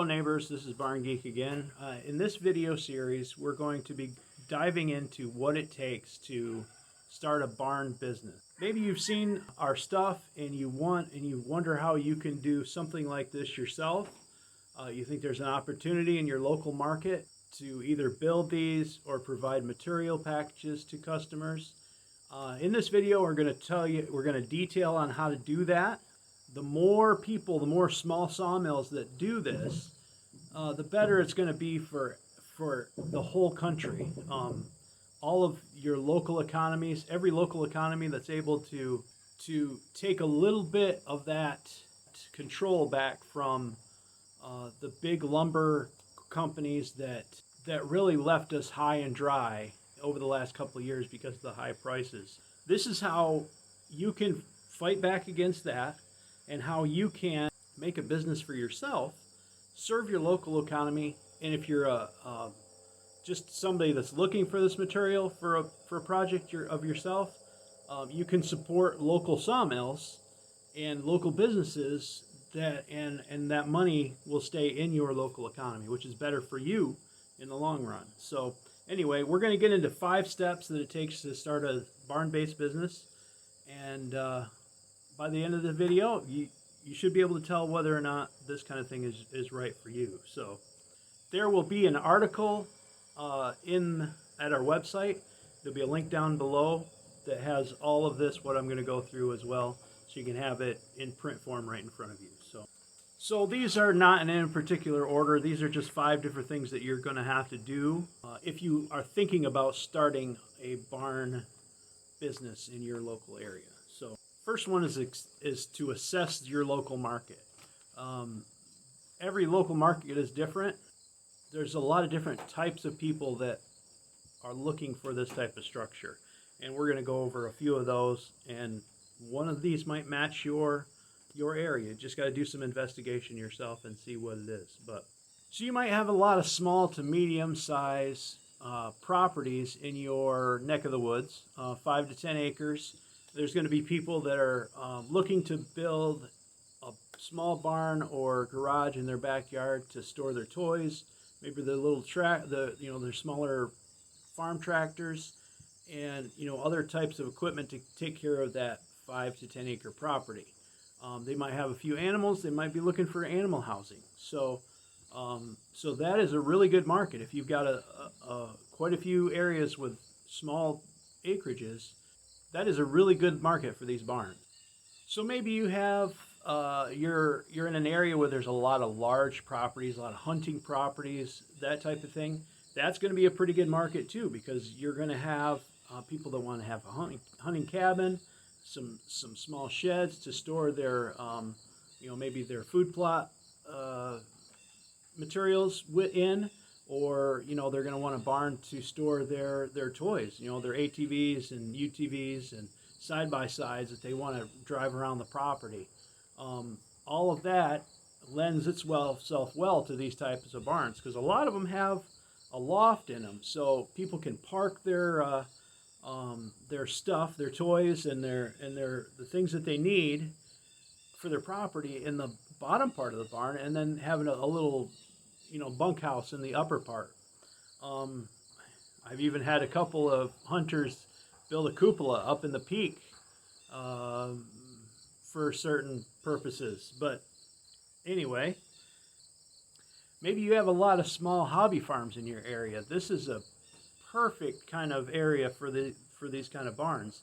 neighbors, this is Barn Geek again. In this video series, we're going to be diving into what it takes to start a barn business. Maybe you've seen our stuff and you wonder how you can do something like this yourself. You think there's an opportunity in your local market to either build these or provide material packages to customers. In this video, we're going to detail on how to do that. The more people, the more small sawmills that do this, the better it's going to be for the whole country. All of your local economies, every local economy that's able to take a little bit of that control back from the big lumber companies that really left us high and dry over the last couple of years because of the high prices. This is how you can fight back against that, and how you can make a business for yourself, serve your local economy, and if you're just somebody that's looking for this material for a project of yourself, you can support local sawmills and local businesses and that money will stay in your local economy, which is better for you in the long run. So anyway, we're going to get into 5 steps that it takes to start a barn-based business, and by the end of the video, you should be able to tell whether or not this kind of thing is right for you. So there will be an article at our website. There'll be a link down below that has all of this, what I'm going to go through as well, so you can have it in print form right in front of you. So these are not in any particular order. These are just 5 different things that you're going to have to do if you are thinking about starting a barn business in your local area. So first one is to assess your local market. Every local market is different. There's a lot of different types of people that are looking for this type of structure, and we're going to go over a few of those, and one of these might match your area. You just got to do some investigation yourself and see what it is. So you might have a lot of small to medium size properties in your neck of the woods, 5 to 10 acres. There's going to be people that are looking to build a small barn or garage in their backyard to store their toys, maybe their little their smaller farm tractors, and other types of equipment to take care of that 5 to 10 acre property. They might have a few animals. They might be looking for animal housing. So that is a really good market. If you've got quite a few areas with small acreages, that is a really good market for these barns. So maybe you have you're in an area where there's a lot of large properties, a lot of hunting properties, that type of thing. That's going to be a pretty good market too, because you're going to have people that want to have a hunting cabin, some small sheds to store their maybe their food plot materials in, or they're going to want a barn to store their toys, their ATVs and UTVs and side-by-sides that they want to drive around the property. All of that lends itself well to these types of barns, because a lot of them have a loft in them, so people can park their stuff, their toys, and the things that they need for their property in the bottom part of the barn, and then having a little bunkhouse in the upper part. I've even had a couple of hunters build a cupola up in the peak for certain purposes. But anyway, maybe you have a lot of small hobby farms in your area. This is a perfect kind of area for these kind of barns,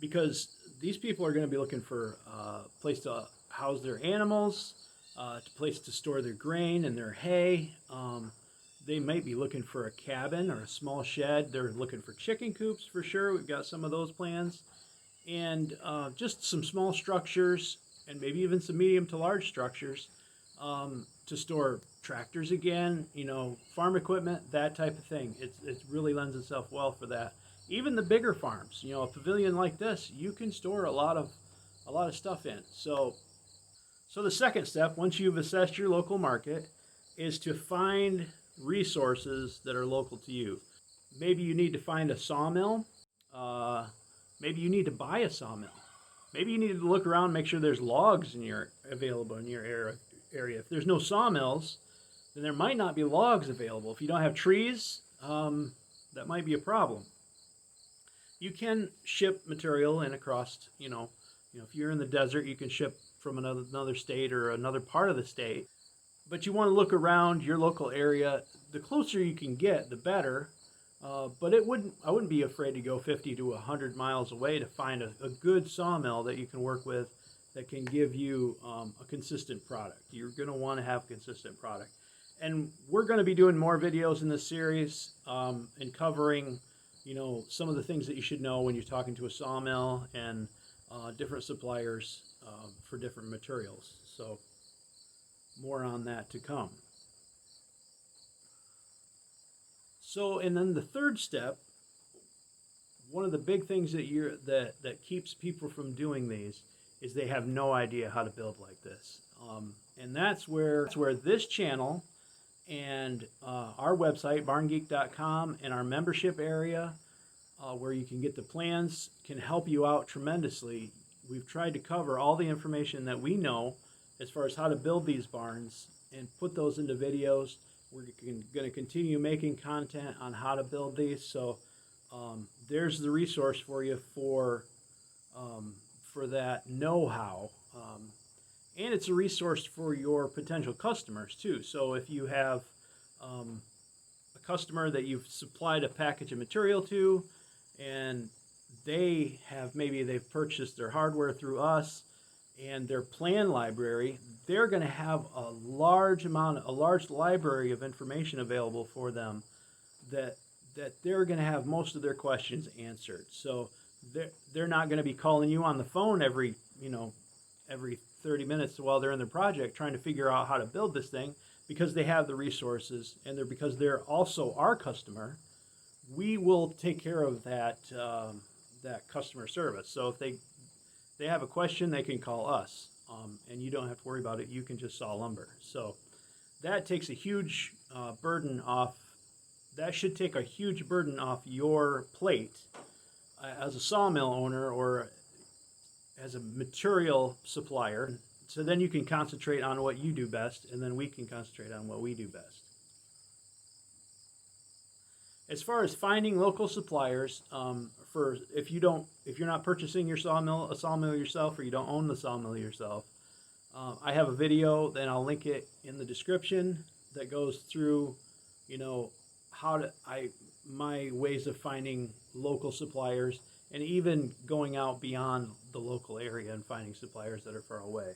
because these people are going to be looking for a place to house their animals, a place to store their grain and their hay. They might be looking for a cabin or a small shed. They're looking for chicken coops for sure. We've got some of those plans, and just some small structures, and maybe even some medium to large structures to store tractors again, farm equipment, that type of thing. It really lends itself well for that. Even the bigger farms, a pavilion like this, you can store a lot of stuff in. So the second step, once you've assessed your local market, is to find resources that are local to you. Maybe you need to find a sawmill. Maybe you need to buy a sawmill. Maybe you need to look around and make sure there's logs available in your area. If there's no sawmills, then there might not be logs available. If you don't have trees, that might be a problem. You can ship material in across, if you're in the desert, you can ship from another state or another part of the state. But you want to look around your local area. The closer you can get, the better. But I wouldn't be afraid to go 50 to 100 miles away to find a good sawmill that you can work with that can give you a consistent product. You're going to want to have a consistent product. And we're going to be doing more videos in this series and covering, some of the things that you should know when you're talking to a sawmill and different suppliers for different materials. So more on that to come. So, and then the third step, one of the big things that keeps people from doing these is they have no idea how to build like this. And that's where this channel and our website, barngeek.com, and our membership area, where you can get the plans, can help you out tremendously. We've tried to cover all the information that we know as far as how to build these barns and put those into videos. We're going to continue making content on how to build these. So there's the resource for you for that know-how. And it's a resource for your potential customers too. So if you have a customer that you've supplied a package of material to, and they've purchased their hardware through us and their plan library, they're going to have a large library of information available for them that they're going to have most of their questions answered. So they're not going to be calling you on the phone every 30 minutes while they're in their project trying to figure out how to build this thing, because they have the resources, and because they're also our customer. We will take care of that customer service. So if they have a question, they can call us, and you don't have to worry about it. You can just saw lumber. So that takes a huge burden off. That should take a huge burden off your plate as a sawmill owner or as a material supplier. So then you can concentrate on what you do best, and then we can concentrate on what we do best. As far as finding local suppliers, if you're not purchasing a sawmill yourself, or you don't own the sawmill yourself, I have a video, then I'll link it in the description, that goes through, my ways of finding local suppliers, and even going out beyond the local area and finding suppliers that are far away.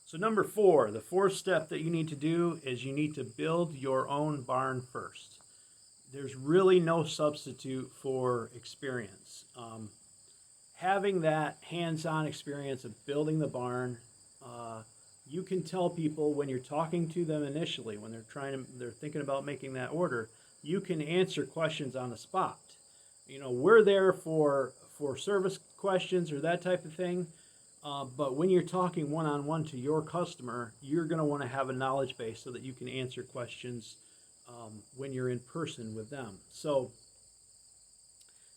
So number 4, the fourth step that you need to do is you need to build your own barn first. There's really no substitute for experience. Having that hands-on experience of building the barn, you can tell people when you're talking to them initially, when they're thinking about making that order, you can answer questions on the spot. We're there for service questions or that type of thing. But when you're talking one-on-one to your customer, you're going to want to have a knowledge base so that you can answer questions when you're in person with them. So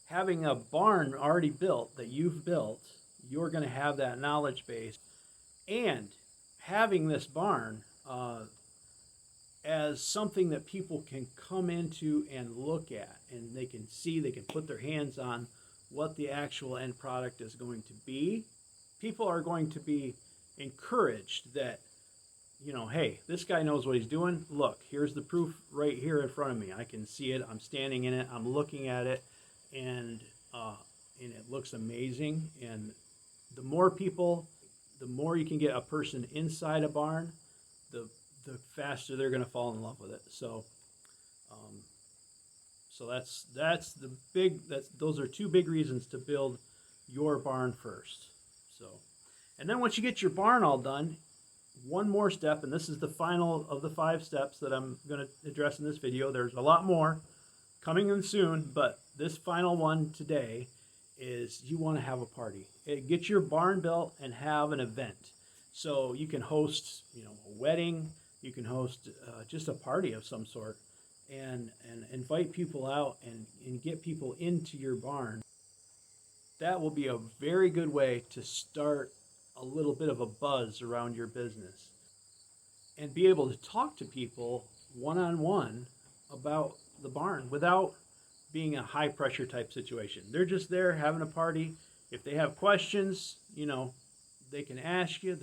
having a barn already built that you've built, you're going to have that knowledge base. And having this barn as something that people can come into and look at, and they can see, they can put their hands on what the actual end product is going to be. People are going to be encouraged that, hey, this guy knows what he's doing. Look, here's the proof right here in front of me. I can see it. I'm standing in it. I'm looking at it, and it looks amazing. And the more you can get a person inside a barn, the faster they're going to fall in love with it. So those are 2 big reasons to build your barn first. And then once you get your barn all done, one more step, and this is the final of the 5 steps that I'm going to address in this video. There's a lot more coming in soon, but this final one today is you want to have a party. Get your barn built and have an event. So you can host, a wedding. You can host just a party of some sort, and invite people out and get people into your barn. That will be a very good way to start a little bit of a buzz around your business. and be able to talk to people one-on-one about the barn without being a high pressure type situation. They're just there having a party. If they have questions, you know, they can ask you.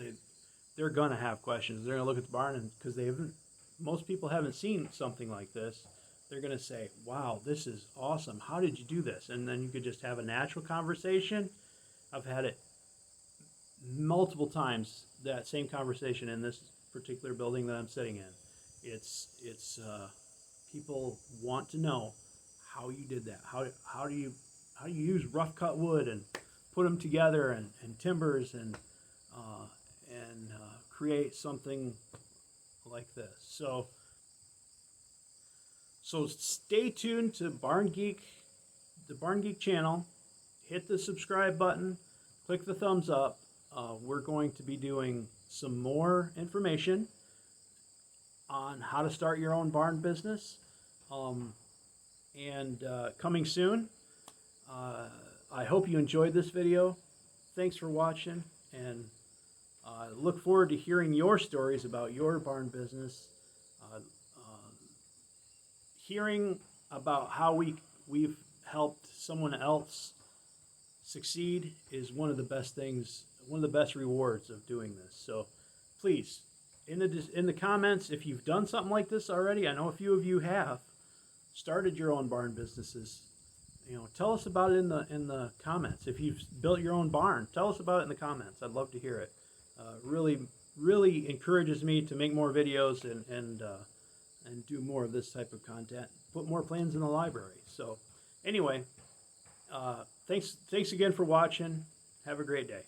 They're gonna have questions. They're gonna look at the barn, and because they haven't, most people haven't seen something like this, they're gonna say, "Wow, this is awesome. How did you do this?" And then you could just have a natural conversation. I've had it multiple times, that same conversation in this particular building that I'm sitting in. It's people want to know how you did that. How do you use rough cut wood and put them together, and timbers, and create something like this. So stay tuned to the Barn Geek channel. Hit the subscribe button, click the thumbs up. We're going to be doing some more information on how to start your own barn business, and coming soon. I hope you enjoyed this video. Thanks for watching, and look forward to hearing your stories about your barn business. Hearing about how we've helped someone else succeed is one of the best things, one of the best rewards of doing this. So please, in the comments, if you've done something like this already, I know a few of you have started your own barn businesses. You know, tell us about it in the comments. If you've built your own barn, tell us about it in the comments. I'd love to hear it. Really encourages me to make more videos and do more of this type of content. Put more plans in the library. So anyway, thanks again for watching. Have a great day.